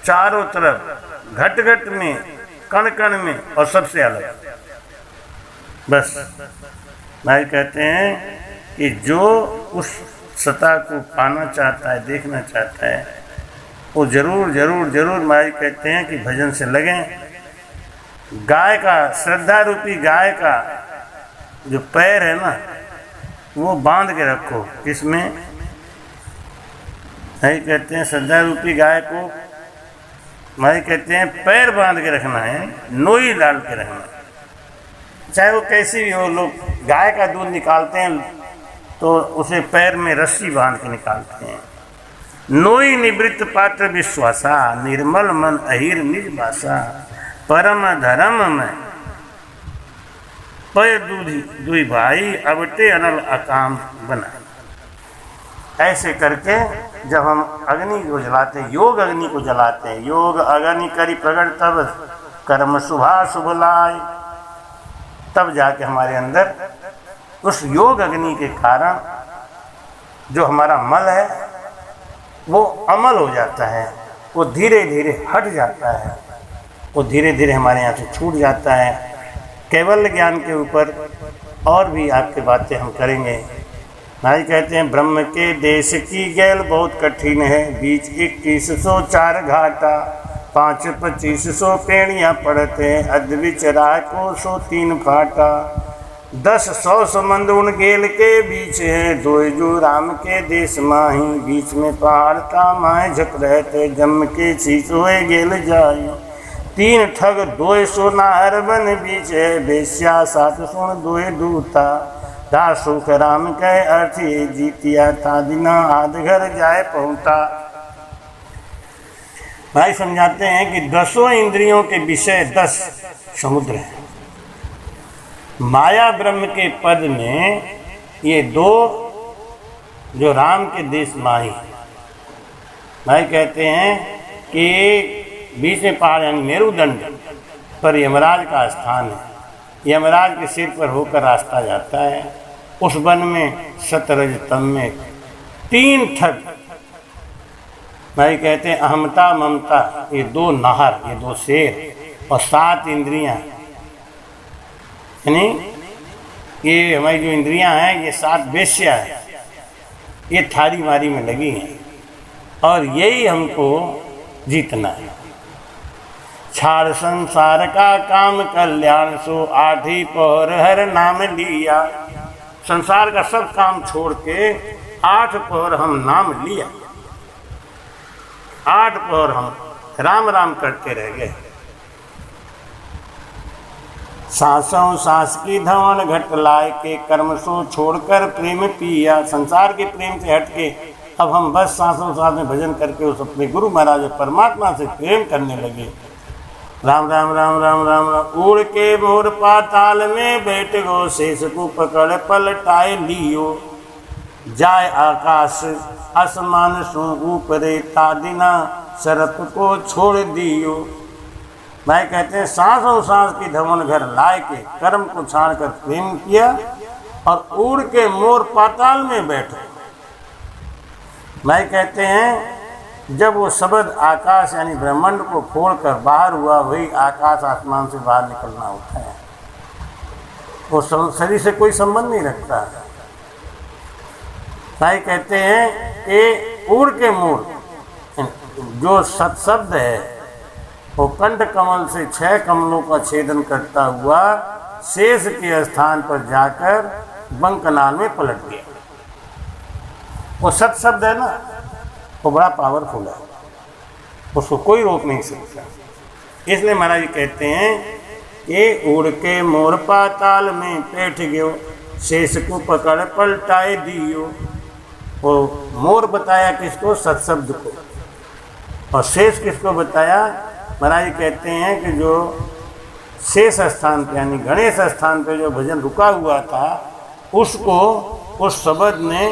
चारों तरफ, घट घट में, कण कण में, और सबसे अलग। बस भाई कहते हैं कि जो उस सत्ता को पाना चाहता है, देखना चाहता है, वो जरूर जरूर जरूर भाई कहते हैं कि भजन से लगें। गाय का, श्रद्धा रूपी गाय का जो पैर है ना, वो बांध के रखो। किसमें? भाई कहते हैं श्रद्धा रूपी गाय को भाई कहते हैं पैर बांध के रखना है, नोई डाल के रखना है। चाहे वो कैसी भी हो, लोग गाय का दूध निकालते हैं तो उसे पैर में रस्सी बांध के निकालते हैं। नोई निवृत्त पात्र विश्वासा, निर्मल मन अहिर निज भाषा, परम धर्म में पय दुई भाई, अबटे अनल अकाम बना। ऐसे करके जब हम अग्नि को जलाते हैं, योग अग्नि को जलाते हैं, योग अग्नि करी प्रगट तब कर्म शुभा शुभ लाए, तब जाके हमारे अंदर उस योग अग्नि के कारण जो हमारा मल है वो अमल हो जाता है, वो धीरे धीरे हट जाता है, वो धीरे धीरे हमारे यहाँ से छूट जाता है। केवल ज्ञान के ऊपर और भी आपकी बातें हम करेंगे। भाई कहते हैं ब्रह्म के देश की गैल बहुत कठिन है, बीच 2104 घाटा, 5-2500 पेड़ियाँ पड़ते, अद्विच राय को 103 फाटा, 10-100 संबंध उन गेल के बीच है, दो जो राम के देश माही, बीच में पहाड़ का माए झप रहते, जम के चीचोए गेल जाई, 3 ठग 200 नाहर बन बीच है, बेस्या 7 सुन 2 दूता, दा सुख राम कह अर्थ ये जीतिया था, दिना आध घर जाए पहुँचा। भाई समझाते हैं कि 10 इंद्रियों के विषय 10 समुद्र हैं। माया ब्रह्म के पद में ये 2 जो राम के देश माही, भाई कहते हैं कि बीच में पहाड़ यानी मेरुदंड पर यमराज का स्थान है। यमराज के सिर पर होकर रास्ता जाता है। उस वन में सतरज तम में 3 ठग, भाई कहते हैं अहमता ममता, ये 2 नाहर, ये 2 शेर, और 7 इंद्रियां, यानी ये हमारी जो इंद्रियां हैं ये 7 वेश्या है, ये थारी मारी में लगी हैं, और यही हमको जीतना है। छाड़ संसार का काम कल्याण, सो 8 ही पहर हर नाम लिया। संसार का सब काम छोड़ के 8 पहर हम नाम लिया, 8 पहर हम राम राम करते रह गए। सांसों सांस की धवन घट लाए के, कर्म सो छोड़कर प्रेम पिया। संसार के प्रेम से हटके अब हम बस सांसों सांस में भजन करके उस अपने गुरु महाराज परमात्मा से प्रेम करने लगे। राम राम राम राम राम राम। उड़ के मोर पाताल में बैठ गो, शेष को पकड़ पलटाए लियो। जाय आकाश आसमान सो ऊपरे, तादिना सरप को छोड़ दियो। भाई कहते हैं सांसों सांस की धमन घर लाए के कर्म को छाड़ कर प्रेम किया और उड़ के मोर पाताल में बैठे। भाई कहते हैं जब वो शब्द आकाश यानी ब्रह्मांड को फोड़कर बाहर हुआ, वही आकाश आसमान से बाहर निकलना होता है। वो शरीर से कोई संबंध नहीं रखता। भाई कहते हैं कि उड़ के मोर जो सत्शब्द है वो कंठ कमल से 6 कमलों का छेदन करता हुआ शेष के स्थान पर जाकर बंकनाल में पलट गया। वो सत्शब्द है ना, वो बड़ा पावरफुल है, उसको कोई रोक नहीं सकता। इसलिए महाराज कहते हैं कि उड़ के मोर पाताल में बैठ गयो, शेष को पकड़ पलटाए दियो। वो मोर बताया किसको? सत्शब्द को। और शेष किसको बताया? महाराज कहते हैं कि जो शेष स्थान पे यानी गणेश स्थान पे जो भजन रुका हुआ था, उसको उस शब्द ने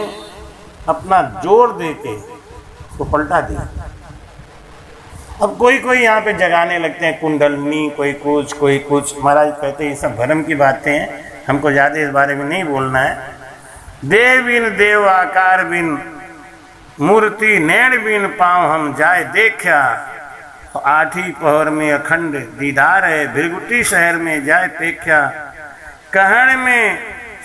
अपना जोर दे के उसको पलटा दिया। अब कोई कोई यहाँ पे जगाने लगते हैं कुंडलनी, कोई कुछ। महाराज कहते हैं ये सब भ्रम की बातें हैं, हमको ज़्यादा इस बारे में नहीं बोलना है। देव बिन देव आकार बिन मूर्ति, नैण बिन पाँव हम जाए देखा। 8ही पहर में अखंड दीदार है, भृगुटी शहर में जाए पेख्या। कहण में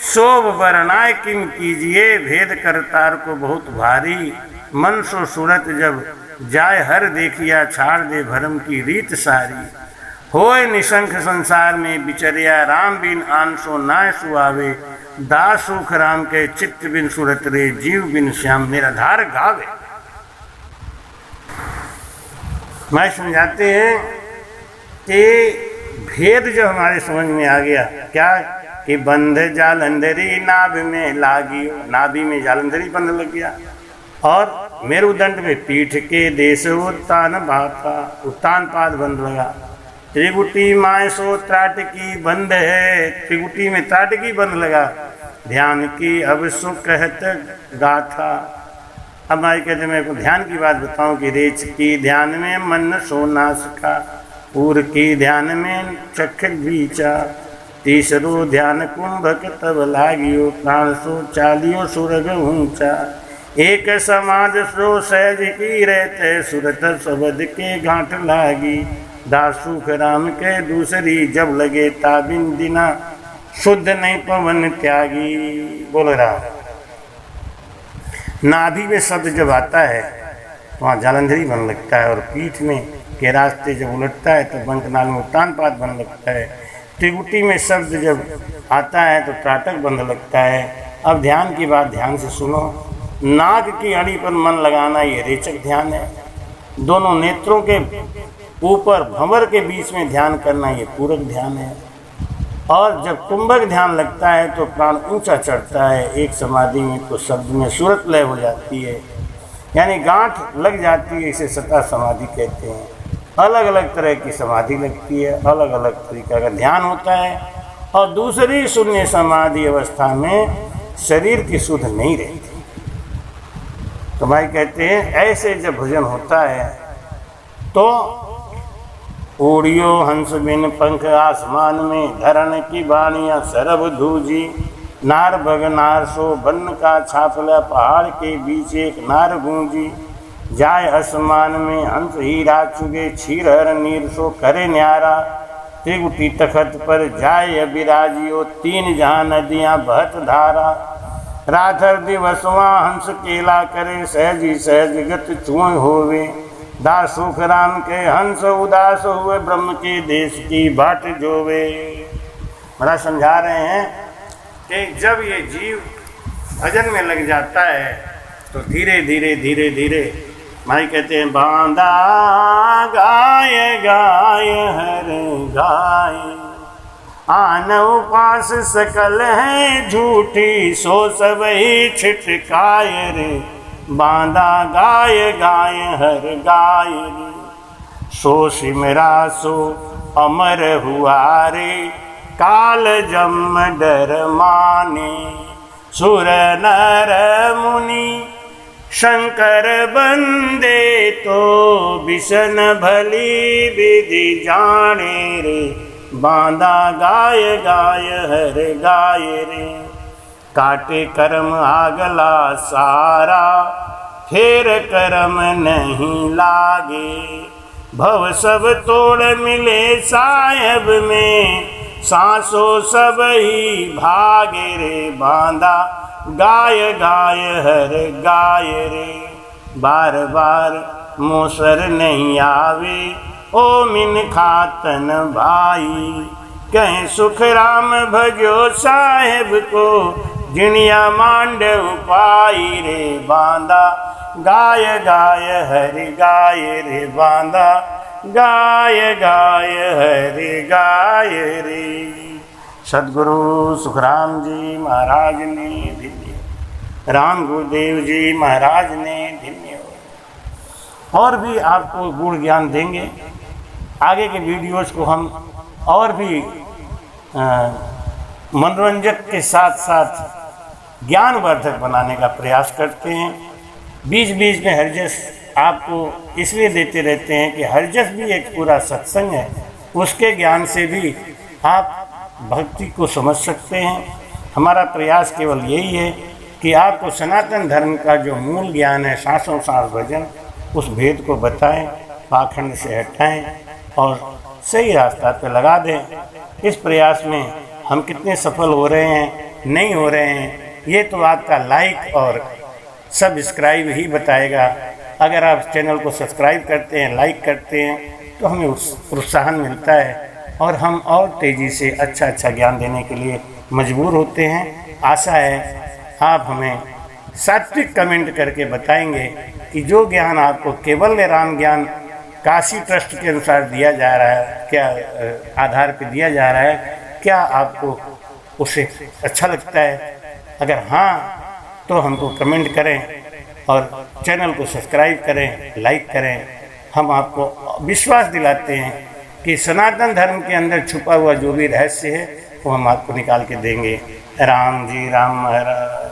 शोभ बरनाय किम कीजिए, भेद करतार को बहुत भारी। मन सो सूरत जब जाय हर देखिया, छाड़ दे भरम की रीत सारी। होय निशंख संसार में विचरिया, राम बिन आन सो नाय सुआवे। दास सुख राम के चित्त बिन सूरत रे, जीव बिन श्याम निराधार गावे। मैं समझाते हैं कि भेद जो हमारे समझ में आ गया क्या कि बंध जालंधरी नाभि में लागी, नाभि में जालंधरी बंध लग गया। और मेरुदंड में पीठ के देश उत्तान भाता, उत्तान पाद बंध लगा। त्रिगुटी माय सो त्राटकी बंध है, त्रिगुटी में त्राटकी बंध लगा। ध्यान की अब सुख कहत गाथा। अब भाई कहते मैं को ध्यान की बात बताऊं कि रेच की ध्यान में मन सोना सका, पूर की ध्यान में चख बीचा। तीसरो ध्यान कुंभक तब लागियो, प्राण सो चालियो सुरग ऊंचा। एक समाज सो सहज की रहते, सुरत शब्द के गांठ लागी। दासुख राम के दूसरी जब लगे, ताबिन दिना शुद्ध नहीं पवन त्यागी। बोल रहा नाभि में शब्द जब आता है तो वहाँ जालंधरी बन लगता है, और पीठ में के रास्ते जब उलटता है तो बंकनाल में उत्तान पाद बन लगता है। त्रिगुटी में शब्द जब आता है तो त्राटक बंध लगता है। अब ध्यान की बात ध्यान से सुनो। नाक की अड़ी पर मन लगाना ये रेचक ध्यान है। दोनों नेत्रों के ऊपर भंवर के बीच में ध्यान करना ये पूरक ध्यान है। और जब कुंभक ध्यान लगता है तो प्राण ऊंचा चढ़ता है। एक समाधि में तो शब्द में सूरत लय हो जाती है, यानी गांठ लग जाती है। इसे सता समाधि कहते हैं। अलग अलग तरह की समाधि लगती है, अलग अलग तरीका का ध्यान होता है। और दूसरी शून्य समाधि अवस्था में शरीर की सुध नहीं रहती। तो भाई कहते हैं ऐसे जब भजन होता है तो उड़ियो हंस बिन पंख आसमान में, धरण की बाणियाँ सरब धूजी। नार बग नार सो बन का छापला, पहाड़ के बीच एक नार गूंजी। जाय आसमान में हंस हीरा चुगे, क्षीरहर नीर सो करे न्यारा। त्रिगुटी तखत पर जाय विराजियो, 3 जहाँ नदियाँ बहत धारा। राधर दिवसवा हंस केला करे, सहजी सहज गत चुए होवे। दासुख राम के हंस उदास हुए, ब्रह्म के देश की बाट जोवे। बड़ा समझा रहे हैं कि जब ये जीव भजन में लग जाता है तो धीरे धीरे धीरे धीरे माई कहते हैं बांधा गाय गाय हर गाय। आन उपास सकल है झूठी, सो सबही छिटकाय रे। बांधा गाय गाय हर गाय रे। सो सिमरा सो अमर हुआ रे, काल जम डर माने। सुर नर मुनि शंकर बंदे, तो बिशन भली विधि जाने रे। बांधा गाय गाय हर गाय रे, काटे कर्म आगला सारा, फेर कर्म नहीं लागे। भव सब तोड़ मिले साहेब में, सांसों सब ही भागे रे। बांधा गाय गाय हर गाय रे, बार बार मोसर नहीं आवे, ओ मिन खातन भाई। कहीं सुख राम भजो साहेब को, जिनिया मांडव पाई रे। बांधा गाय गाय हरि गाय रे, बांधा गाय गाय हरि गाय रे। सदगुरु सुखराम जी महाराज ने धिन्य, राम गुरुदेव जी महाराज ने धिन्य। और भी आपको गुण ज्ञान देंगे। आगे के वीडियोस को हम और भी मनोरंजक के साथ साथ ज्ञानवर्धक बनाने का प्रयास करते हैं। बीच बीच में हरजस आपको इसलिए देते रहते हैं कि हरजस भी एक पूरा सत्संग है, उसके ज्ञान से भी आप भक्ति को समझ सकते हैं। हमारा प्रयास केवल यही है कि आपको सनातन धर्म का जो मूल ज्ञान है, सांसों सांस भजन, उस भेद को बताएं, पाखंड से हटाएं और सही रास्ता पे लगा दें। इस प्रयास में हम कितने सफल हो रहे हैं, नहीं हो रहे हैं, ये तो आपका लाइक और सब्सक्राइब ही बताएगा। अगर आप चैनल को सब्सक्राइब करते हैं, लाइक करते हैं, तो हमें प्रोत्साहन मिलता है और हम और तेज़ी से अच्छा ज्ञान देने के लिए मजबूर होते हैं। आशा है आप हमें सात्विक कमेंट करके बताएंगे कि जो ज्ञान आपको केवल राम ज्ञान काशी ट्रस्ट के अनुसार दिया जा रहा है, क्या आधार पर दिया जा रहा है, क्या आपको उसे अच्छा लगता है? अगर हाँ तो हमको कमेंट करें और चैनल को सब्सक्राइब करें, लाइक करें। हम आपको विश्वास दिलाते हैं कि सनातन धर्म के अंदर छुपा हुआ जो भी रहस्य है वो हम आपको निकाल के देंगे। राम जी राम महाराज।